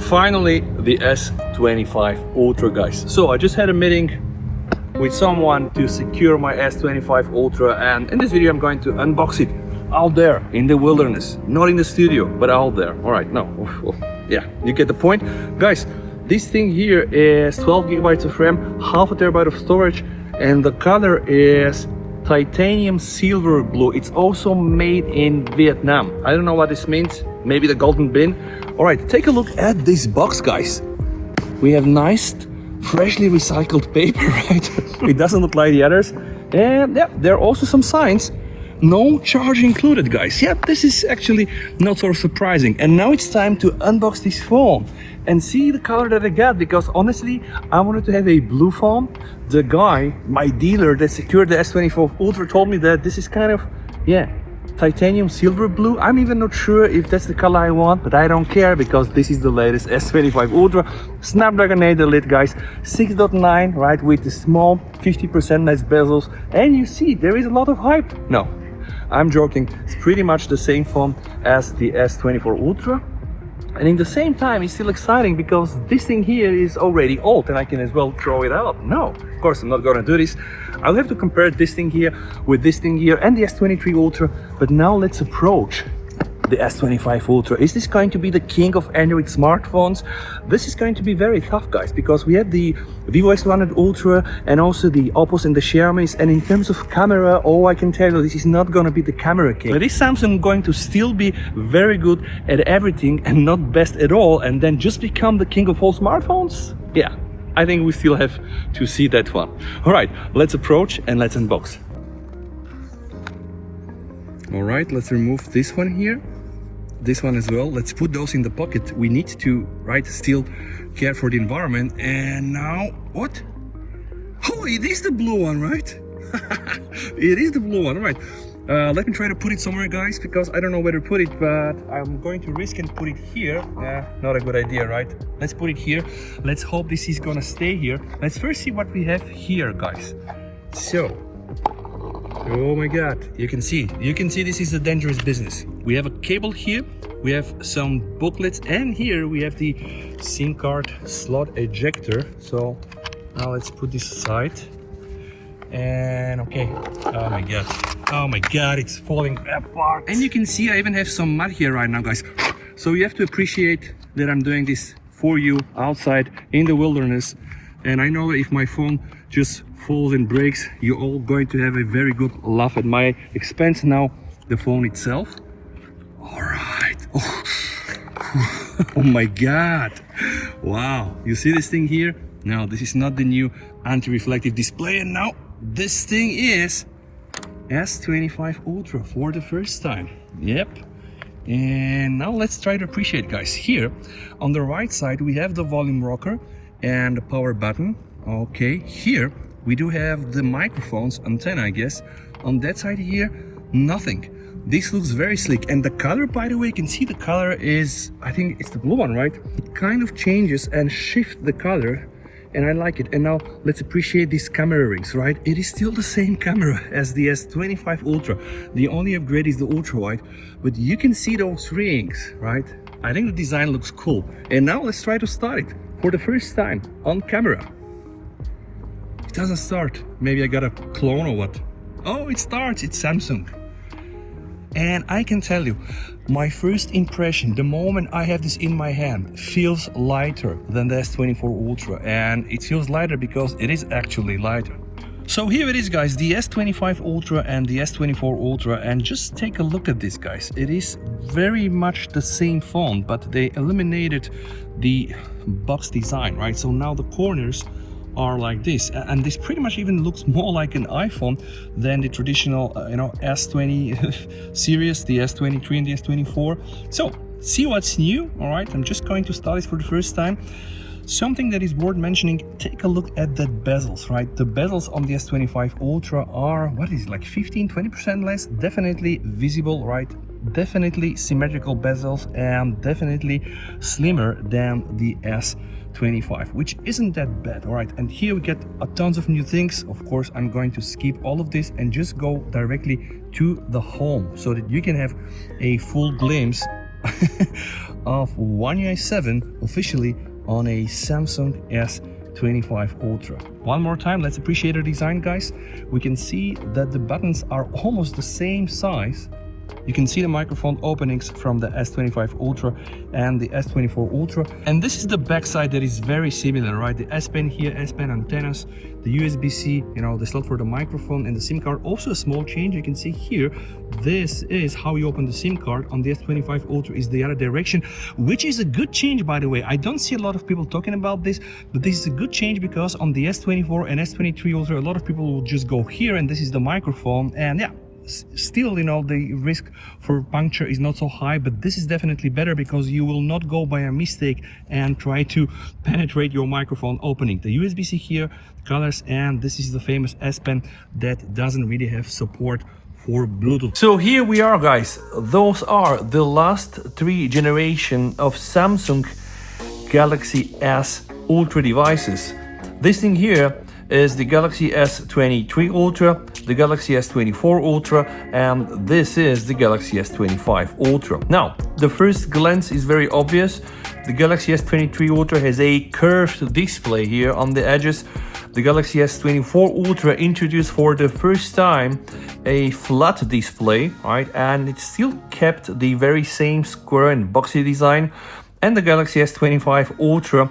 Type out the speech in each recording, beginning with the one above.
Finally, the S25 Ultra, guys. So I just had a meeting with someone to secure my S25 Ultra, and in this video I'm going to unbox it out there in the wilderness, not in the studio, but out there. All right, no, yeah, you get the point, guys. This thing here is 12 gigabytes of RAM, half a terabyte of storage, and the color is titanium silver blue. It's also made in Vietnam. I don't know what this means, maybe the golden bin. All right, take a look at this box, guys. We have nice freshly recycled paper, right? It doesn't look like the others. And yeah, there are also some signs. No charge included, guys. Yeah, this is actually not so surprising. And now it's time to unbox this phone and see the color that I got, because honestly, I wanted to have a blue phone. The guy, my dealer that secured the S24 Ultra, told me that this is kind of, yeah, titanium silver blue. I'm even not sure if that's the color I want, but I don't care because this is the latest S25 Ultra. Snapdragon 8 Elite, guys, 6.9, right, with the small 50% less bezels. And you see, there is a lot of hype. No, I'm joking. It's pretty much the same phone as the S24 Ultra. And in the same time, it's still exciting because this thing here is already old and I can as well throw it out. No, of course, I'm not gonna do this. I'll have to compare this thing here with this thing here and the S23 Ultra. But now let's approach the S25 Ultra. Is this going to be the king of Android smartphones? This is going to be very tough, guys, because we have the Vivo S100 Ultra and also the Oppos and the Xiaomis. And in terms of camera, I can tell you, this is not going to be the camera king. But is Samsung going to still be very good at everything and not best at all, and then just become the king of all smartphones? Yeah, I think we still have to see that one. All right, let's approach and let's unbox. All right, let's remove this one here. This one as well. Let's put those in the pocket. We need to, right, still care for the environment. And now, what? Oh, it is the blue one, right? It is the blue one, all right. Let me try to put it somewhere, guys, because I don't know where to put it, but I'm going to risk and put it here. Not a good idea, right? Let's put it here. Let's hope this is gonna stay here. Let's first see what we have here, guys. So, oh my god, you can see this is a dangerous business. We have a cable here, we have some booklets, and here we have the SIM card slot ejector. So now let's put this aside. And okay, oh my god, it's falling apart. And you can see I even have some mud here right now, guys. So you have to appreciate that I'm doing this for you outside in the wilderness. And I know if my phone just falls and breaks, you're all going to have a very good laugh at my expense. Now the phone itself. All right. Oh my god, wow, you see this thing here? Now this is not the new anti-reflective display, and now this thing is S25 Ultra for the first time. Yep. And now let's try to appreciate, guys. Here on the right side we have the volume rocker and the power button. Okay, here we do have the microphone's antenna, I guess. On that side here, nothing. This looks very sleek. And the color, by the way, you can see the color is, I think it's the blue one, right? It kind of changes and shifts the color, and I like it. And now let's appreciate these camera rings, right? It is still the same camera as the S25 Ultra. The only upgrade is the ultra wide, but you can see those rings, right? I think the design looks cool. And now let's try to start it for the first time on camera. It doesn't start. Maybe I got a clone or what? Oh, it starts. It's Samsung. And I can tell you, my first impression, the moment I have this in my hand, feels lighter than the S24 Ultra. And it feels lighter because it is actually lighter. So here it is, guys, the S25 Ultra and the S24 Ultra. And just take a look at this, guys. It is very much the same phone, but they eliminated the box design, right? So now the corners are like this, and this pretty much even looks more like an iPhone than the traditional S20 series, the S23 and the S24. So see what's new. All right, I'm just going to start this for the first time. Something that is worth mentioning, take a look at the bezels, right? The bezels on the S25 Ultra are, what is it, like 15-20% less, definitely visible, right? Definitely symmetrical bezels, and definitely slimmer than the S25, which isn't that bad. All right, and here we get a tons of new things. Of course, I'm going to skip all of this and just go directly to the home so that you can have a full glimpse of One UI 7 officially on a Samsung S25 Ultra. One more time, let's appreciate the design, guys. We can see that the buttons are almost the same size. You can see the microphone openings from the S25 Ultra and the S24 Ultra. And this is the backside that is very similar, right? The S Pen here, S Pen antennas, the USB-C, you know, the slot for the microphone and the SIM card. Also a small change, you can see here, this is how you open the SIM card. On the S25 Ultra is the other direction, which is a good change, by the way. I don't see a lot of people talking about this, but this is a good change because on the S24 and S23 Ultra, a lot of people will just go here and this is the microphone. And yeah, still, you know, the risk for puncture is not so high, but this is definitely better because you will not go by a mistake and try to penetrate your microphone opening. The USB-C here, colors, and this is the famous S Pen that doesn't really have support for Bluetooth. So here we are, guys. Those are the last 3 generation of Samsung Galaxy S Ultra devices. This thing here is the Galaxy S23 Ultra, the Galaxy S24 Ultra, and this is the Galaxy S25 Ultra. Now, the first glance is very obvious. The Galaxy S23 Ultra has a curved display here on the edges. The Galaxy S24 Ultra introduced for the first time a flat display, right? And it still kept the very same square and boxy design. And the Galaxy S25 Ultra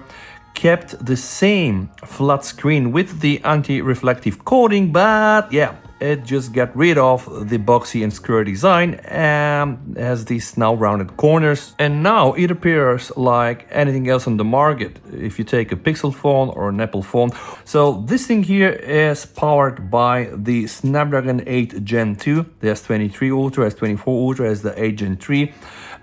kept the same flat screen with the anti-reflective coating, but yeah, it just got rid of the boxy and square design and has these now rounded corners. And now it appears like anything else on the market if you take a Pixel phone or an Apple phone. So this thing here is powered by the Snapdragon 8 Gen 2, the S23 Ultra, S24 Ultra has the 8 Gen 3.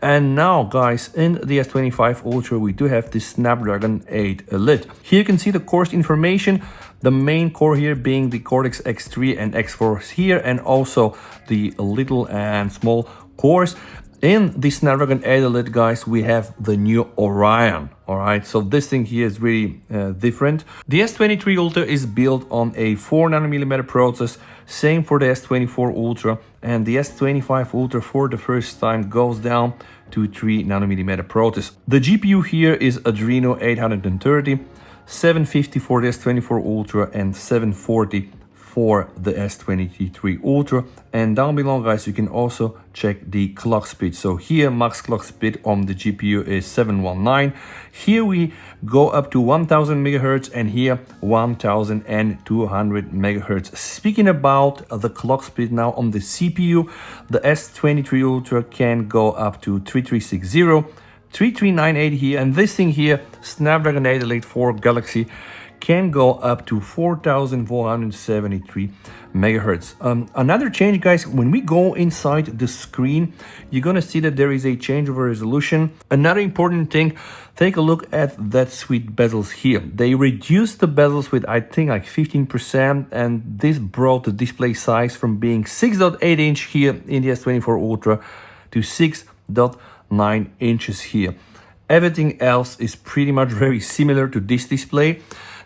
And now, guys, in the S25 Ultra, we do have the Snapdragon 8 Elite. Here you can see the course information, the main core here being the Cortex X3 and X4 here, and also the little and small cores. In the Snapdragon 8 Elite, guys, we have the new Orion. All right, so this thing here is really different. The S23 Ultra is built on a 4nm process, same for the S24 Ultra, and the S25 Ultra for the first time goes down to 3nm process. The GPU here is Adreno 830, 750 for the S24 Ultra and 740 for the S23 Ultra. And down below, guys, you can also check the clock speed. So here max clock speed on the GPU is 719. Here we go up to 1000 megahertz and here 1200 megahertz. Speaking about the clock speed now on the CPU, the S23 Ultra can go up to 3360, 3398 here, and this thing here, Snapdragon 8 Elite for Galaxy, can go up to 4473 megahertz. Another change, guys, when we go inside the screen, you're gonna see that there is a change of resolution. Another important thing, take a look at that sweet bezels here. They reduced the bezels with, I think, like 15%, and this brought the display size from being 6.8 inch here in the S24 Ultra to 6.9 inches here. Everything else is pretty much very similar to this display.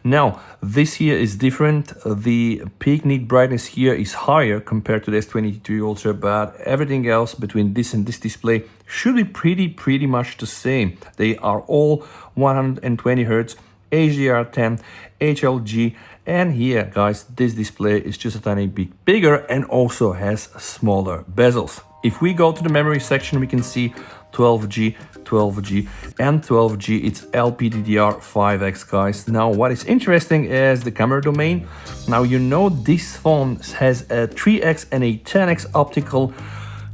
Now, this here is different. The peak nit brightness here is higher compared to the S23 Ultra, but everything else between this and this display should be pretty much the same. They are all 120 Hz, HDR10, HLG, and here, guys, this display is just a tiny bit bigger and also has smaller bezels. If we go to the memory section, we can see 12G, 12G, and 12G. It's LPDDR5X, guys. Now, what is interesting is the camera domain. Now, you know this phone has a 3X and a 10X optical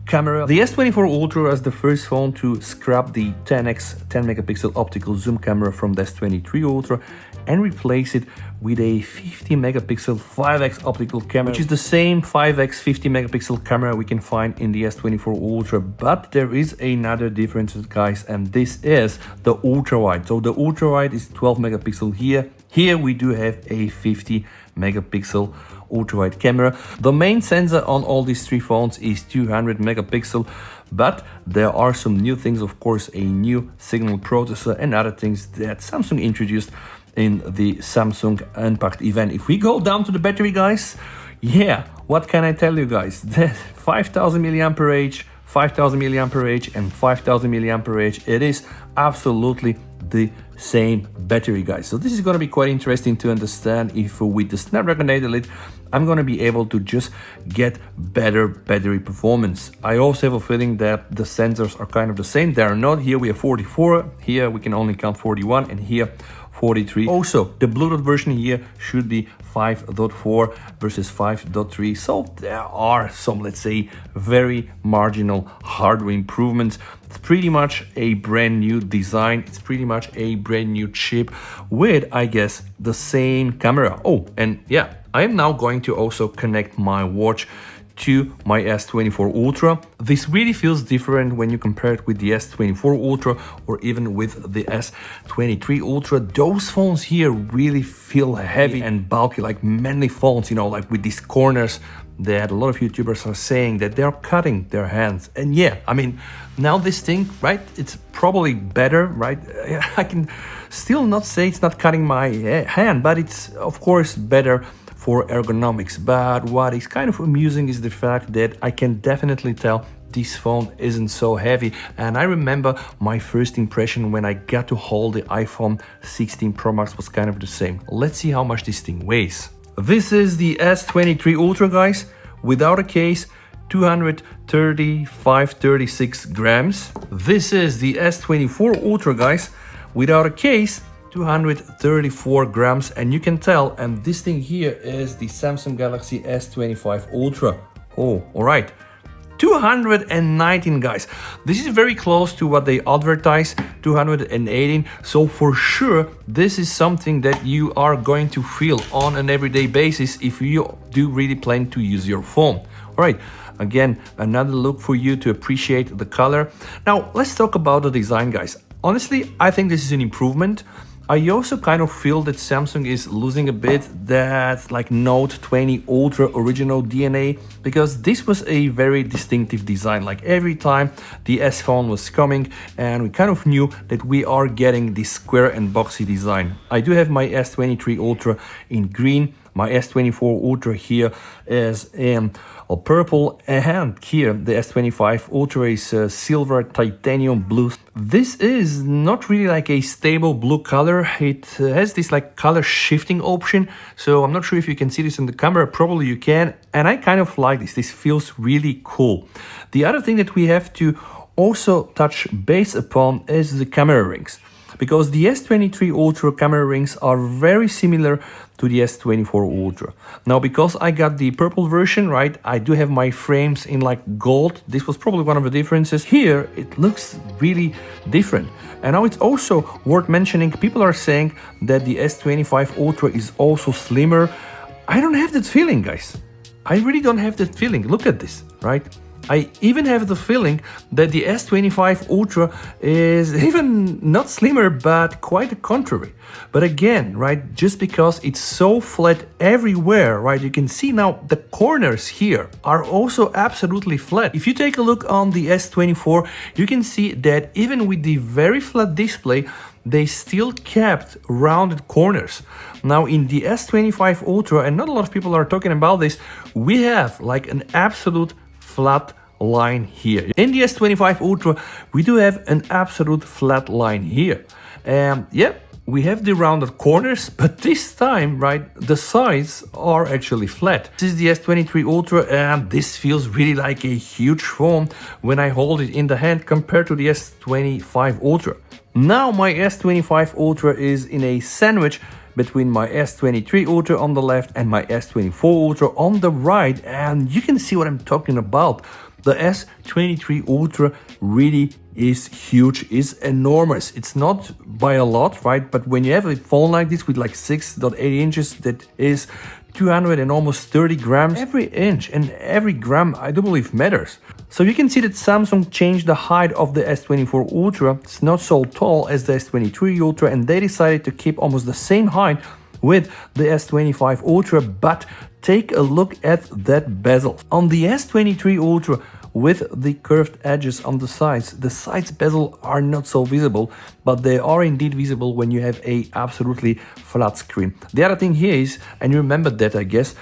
camera. The S24 Ultra is the first phone to scrap the 10X 10 megapixel optical zoom camera from the S23 Ultra and replace it with a 50 megapixel 5X optical camera, which is the same 5X 50 megapixel camera we can find in the S24 Ultra. But there is another difference, guys, and this is the ultra wide. So the ultra wide is 12 megapixel here. Here we do have a 50 megapixel ultra wide camera. The main sensor on all these three phones is 200 megapixel, but there are some new things, of course, a new signal processor and other things that Samsung introduced in the Samsung Unpacked event. If we go down to the battery, guys, yeah, what can I tell you, guys? The 5000 mAh 5000 mAh and 5000 mAh. It is absolutely the same battery, guys. So this is going to be quite interesting to understand if with the Snapdragon 8 Elite I'm going to be able to just get better battery performance. I also have a feeling that the sensors are kind of the same. They are not. Here we have 44, here we can only count 41, and here 43. Also, the Bluetooth version here should be 5.4 versus 5.3. So there are some, let's say, very marginal hardware improvements. It's pretty much a brand new design. It's pretty much a brand new chip with, I guess, the same camera. Oh, and yeah, I am now going to also connect my watch to my S24 Ultra. This really feels different when you compare it with the S24 Ultra or even with the S23 Ultra. Those phones here really feel heavy and bulky, like manly phones, you know, like with these corners that a lot of YouTubers are saying that they're cutting their hands. And yeah, I mean, now this thing, right, it's probably better, right? I can still not say it's not cutting my hand, but it's of course better for ergonomics. But what is kind of amusing is the fact that I can definitely tell this phone isn't so heavy. And I remember my first impression when I got to hold the iPhone 16 Pro Max was kind of the same. Let's see how much this thing weighs. This is the S23 Ultra, guys, without a case, 235-36 grams. This is the S24 Ultra, guys, without a case, 234 grams, and you can tell, and this thing here is the Samsung Galaxy S25 Ultra. Oh, all right, 219, guys. This is very close to what they advertise, 218. So for sure, this is something that you are going to feel on an everyday basis if you do really plan to use your phone. All right, again, another look for you to appreciate the color. Now, let's talk about the design, guys. Honestly, I think this is an improvement. I also kind of feel that Samsung is losing a bit that like Note 20 Ultra original DNA, because this was a very distinctive design. Like every time the S phone was coming and we kind of knew that we are getting this square and boxy design. I do have my S23 Ultra in green. My S24 Ultra here is in purple, and here the S25 Ultra is silver titanium blue. This is not really like a stable blue color. It has this like color shifting option, so I'm not sure if you can see this in the camera. Probably you can, and I kind of like this. This feels really cool. The other thing that we have to also touch base upon is the camera rings, because the S23 Ultra camera rings are very similar to the S24 Ultra. Now, because I got the purple version, right, I do have my frames in like gold. This was probably one of the differences. Here, it looks really different. And now it's also worth mentioning, people are saying that the S25 Ultra is also slimmer. I don't have that feeling, guys. I really don't have that feeling. Look at this, right? I even have the feeling that the S25 Ultra is even not slimmer, but quite the contrary. But again, right, just because it's so flat everywhere, right, you can see now the corners here are also absolutely flat. If you take a look on the S24, you can see that even with the very flat display, they still kept rounded corners. Now in the S25 Ultra, and not a lot of people are talking about this, we have like an absolute flat line here. In the S25 Ultra, we do have an absolute flat line here. Yeah, we have the rounded corners, but this time, right, the sides are actually flat. This is the S23 Ultra, and this feels really like a huge phone when I hold it in the hand compared to the S25 Ultra. Now my S25 Ultra is in a sandwich between my S23 Ultra on the left and my S24 Ultra on the right, and you can see what I'm talking about. The S23 Ultra really is huge, is enormous. It's not by a lot, right? But when you have a phone like this with like 6.8 inches, that is 200 and almost 30 grams. Every inch and every gram, I do believe, matters. So you can see that Samsung changed the height of the S24 Ultra. It's not so tall as the S23 Ultra, and they decided to keep almost the same height with the S25 Ultra, but take a look at that bezel. On the S23 Ultra, with the curved edges on the sides bezel are not so visible, but they are indeed visible when you have a absolutely flat screen. The other thing here is, and you remember that I guess,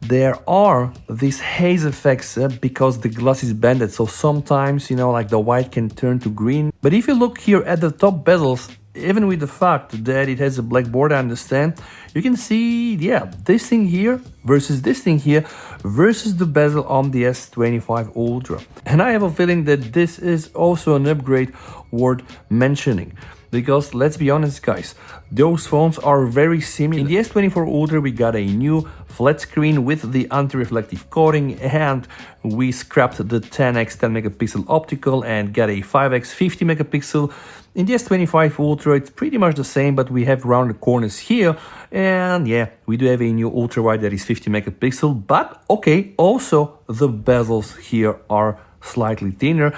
there are these haze effects because the glass is bended, so sometimes, you know, like the white can turn to green. But if you look here at the top bezels, even with the fact that it has a black border, I understand, you can see, yeah, this thing here versus this thing here versus the bezel on the S25 Ultra. And I have a feeling that this is also an upgrade worth mentioning. Because let's be honest guys, those phones are very similar. In the S24 Ultra we got a new flat screen with the anti-reflective coating, and we scrapped the 10x 10 megapixel optical and got a 5x 50 megapixel. In the S25 Ultra it's pretty much the same, but we have rounded corners here, and yeah, we do have a new ultra wide that is 50 megapixel, but okay, also the bezels here are slightly thinner.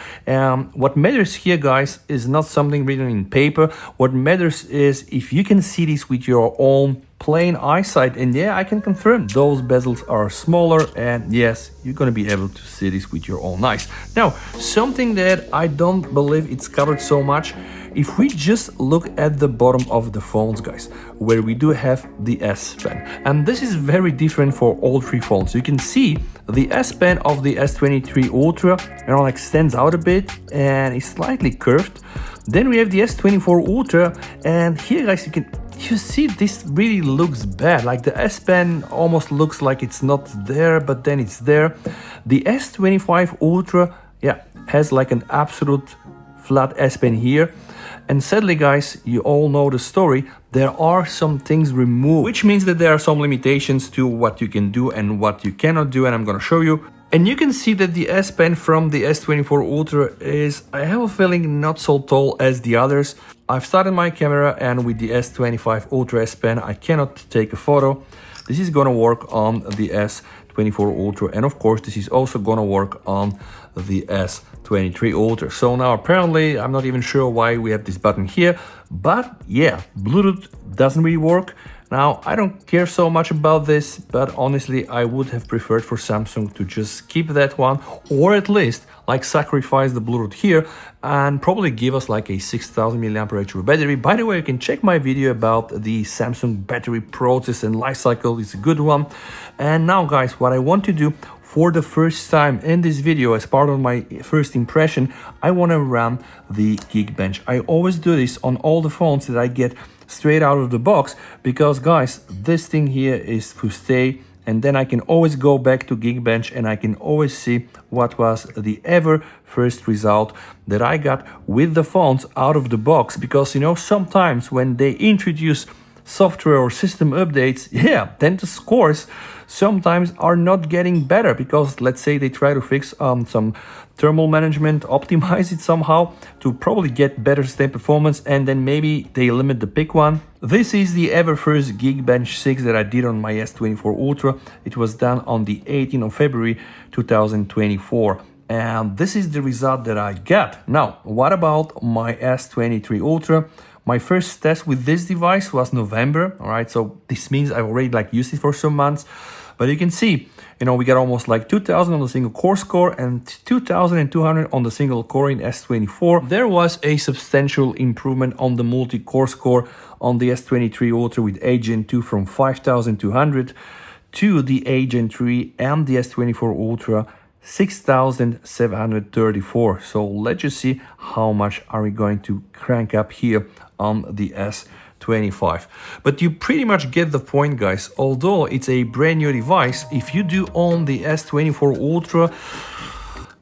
What matters here guys is not something written in paper. What matters is if you can see this with your own plain eyesight, and yeah, I can confirm those bezels are smaller, and yes, you're gonna be able to see this with your own eyes. Now, something that I don't believe it's covered so much, if we just look at the bottom of the phones guys, where we do have the S Pen, and this is very different for all three phones. You can see the S Pen of the S23 Ultra, you know, like stands out a bit and is slightly curved. Then we have the S24 Ultra, and here guys, you see this really looks bad, like the S Pen almost looks like it's not there, but then it's there. The S25 Ultra, yeah, has like an absolute flat S Pen here. And sadly guys, you all know the story, there are some things removed, which means that there are some limitations to what you can do and what you cannot do, and I'm gonna show you. And you can see that the S Pen from the S24 Ultra is, I have a feeling, not so tall as the others. I've started my camera, and with the S25 Ultra S Pen I cannot take a photo. This is gonna work on the S24 Ultra, and of course this is also gonna work on the S23 Ultra. So now apparently I'm not even sure why we have this button here, but yeah, Bluetooth doesn't really work. Now I don't care so much about this, but honestly I would have preferred for Samsung to just keep that one, or at least like sacrifice the Bluetooth here and probably give us like a 6000 mAh battery. By the way, you can check my video about the Samsung battery process and life cycle, it's a good one. And now guys, what I want to do for the first time in this video, as part of my first impression, I want to run the Geekbench. I always do this on all the phones that I get straight out of the box, because guys, this thing here is to stay, and then I can always go back to Geekbench and I can always see what was the ever first result that I got with the phones out of the box. Because you know, sometimes when they introduce software or system updates, yeah, then the scores sometimes are not getting better, because let's say they try to fix some thermal management, optimize it somehow to probably get better sustained performance, and then maybe they limit the pick one. This is the ever first Geekbench 6 that I did on my S24 Ultra. It was done on the 18th of February 2024. And this is the result that I got. Now, what about my S23 Ultra? My first test with this device was November, all right? So this means I've already like used it for some months. But you can see, you know, we got almost like 2000 on the single core score and 2200 on the single core in S24. There was a substantial improvement on the multi-core score on the S23 Ultra with 8 Gen 2 from 5200 to the 8 Gen 3 and the S24 Ultra 6734. So let's just see how much are we going to crank up here on the S25. But you pretty much get the point, guys. Although it's a brand new device, if you do own the S24 Ultra,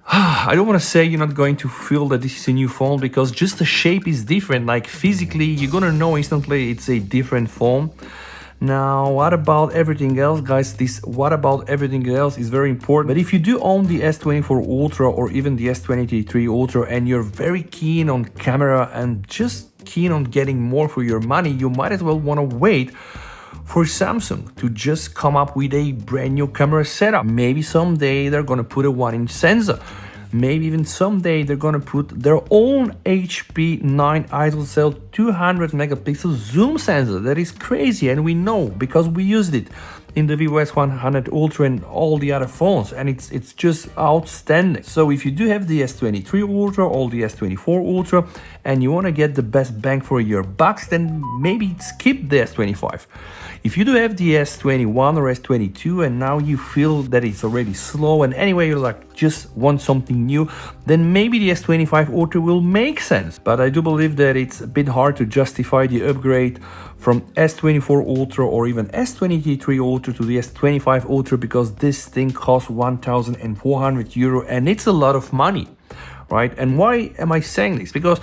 I don't want to say you're not going to feel that this is a new phone, because just the shape is different. Like physically, you're gonna know instantly it's a different phone. Now, what about everything else, guys? This what about everything else is very important. But if you do own the S24 Ultra or even the S23 Ultra and you're very keen on camera and just keen on getting more for your money, you might as well want to wait for Samsung to just come up with a brand new camera setup. Maybe someday they're gonna put a 1-inch sensor. Maybe even someday they're gonna put their own HP9 ISOCELL 200 megapixel zoom sensor. That is crazy, and we know because we used it in the Vivo S100 Ultra and all the other phones, and it's just outstanding. So if you do have the S23 Ultra or the S24 Ultra and you want to get the best bang for your bucks, then maybe skip the S25. If you do have the S21 or S22 and now you feel that it's already slow and anyway you're like just want something new, then maybe the S25 Ultra will make sense. But I do believe that it's a bit hard to justify the upgrade from S24 Ultra or even S23 Ultra to the S25 Ultra, because this thing costs 1,400 euro and it's a lot of money, right? And why am I saying this? Because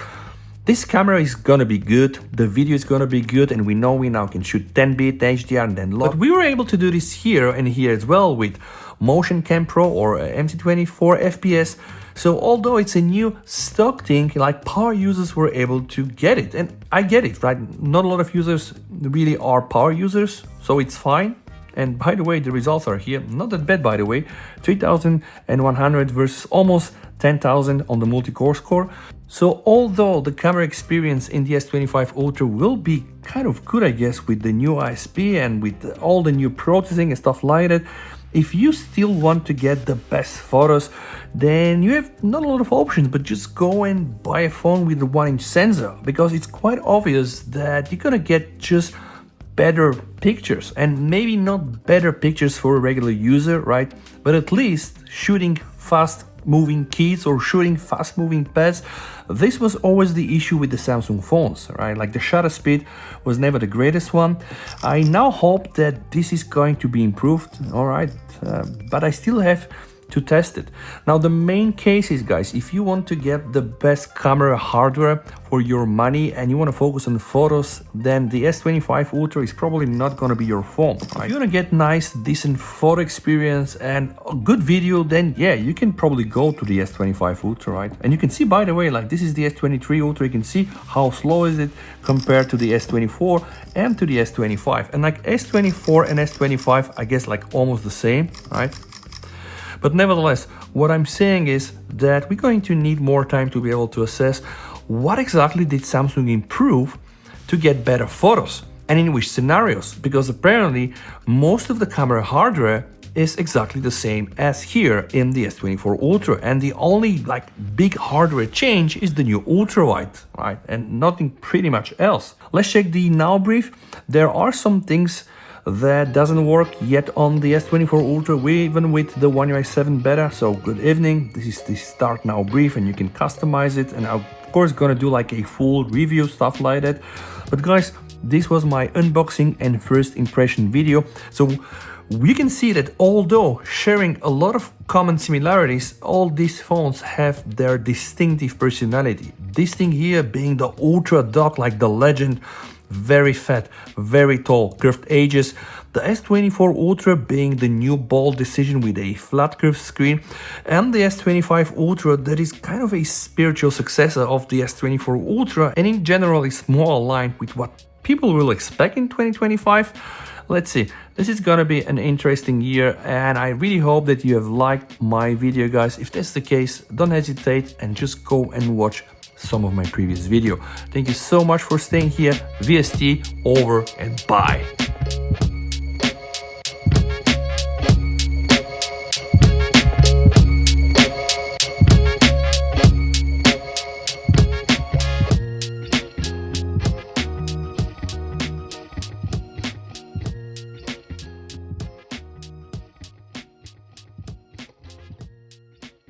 this camera is gonna be good, the video is gonna be good, and we know we now can shoot 10-bit HDR and then lot. But we were able to do this here and here as well with Motion Cam Pro or MC24 FPS. So although it's a new stock thing, like power users were able to get it. And I get it, right? Not a lot of users really are power users, so it's fine. And by the way, the results are here. Not that bad, by the way. 3,100 versus almost 10,000 on the multi-core score. So although the camera experience in the S25 Ultra will be kind of good, I guess, with the new ISP and with all the new processing and stuff like that, if you still want to get the best photos, then you have not a lot of options, but just go and buy a phone with the 1-inch sensor, because it's quite obvious that you're gonna get just better pictures, and maybe not better pictures for a regular user, right? But at least shooting fast moving keys or shooting fast moving pads. This was always the issue with the Samsung phones, right? Like the shutter speed was never the greatest one. I now hope that this is going to be improved, all right? But I still have to test it. Now the main case is, guys, if you want to get the best camera hardware for your money and you want to focus on photos, then the S25 Ultra is probably not going to be your phone, right? If you want to get nice, decent photo experience and a good video, then yeah, you can probably go to the S25 Ultra, right? And you can see, by the way, like this is the S23 Ultra. You can see how slow is it compared to the S24 and to the S25. And like S24 and S25, I guess like almost the same, right? But nevertheless, what I'm saying is that we're going to need more time to be able to assess what exactly did Samsung improve to get better photos and in which scenarios, because apparently most of the camera hardware is exactly the same as here in the S24 Ultra, and the only like big hardware change is the new ultra wide, right? And nothing pretty much else. Let's check the now brief. There are some things that doesn't work yet on the S24 Ultra, even with the One UI 7 beta. So good evening, this is the start now brief and you can customize it, and I'm of course gonna do like a full review, stuff like that. But guys, this was my unboxing and first impression video. So we can see that although sharing a lot of common similarities, all these phones have their distinctive personality. This thing here being the Ultra dock, like the legend, very fat, very tall, curved edges. The S24 Ultra being the new bold decision with a flat curved screen, and the S25 Ultra that is kind of a spiritual successor of the S24 Ultra, and in general is more aligned with what people will expect in 2025. Let's see, this is gonna be an interesting year, and I really hope that you have liked my video, guys. If that's the case, don't hesitate and just go and watch some of my previous video. Thank you so much for staying here. VST over and bye.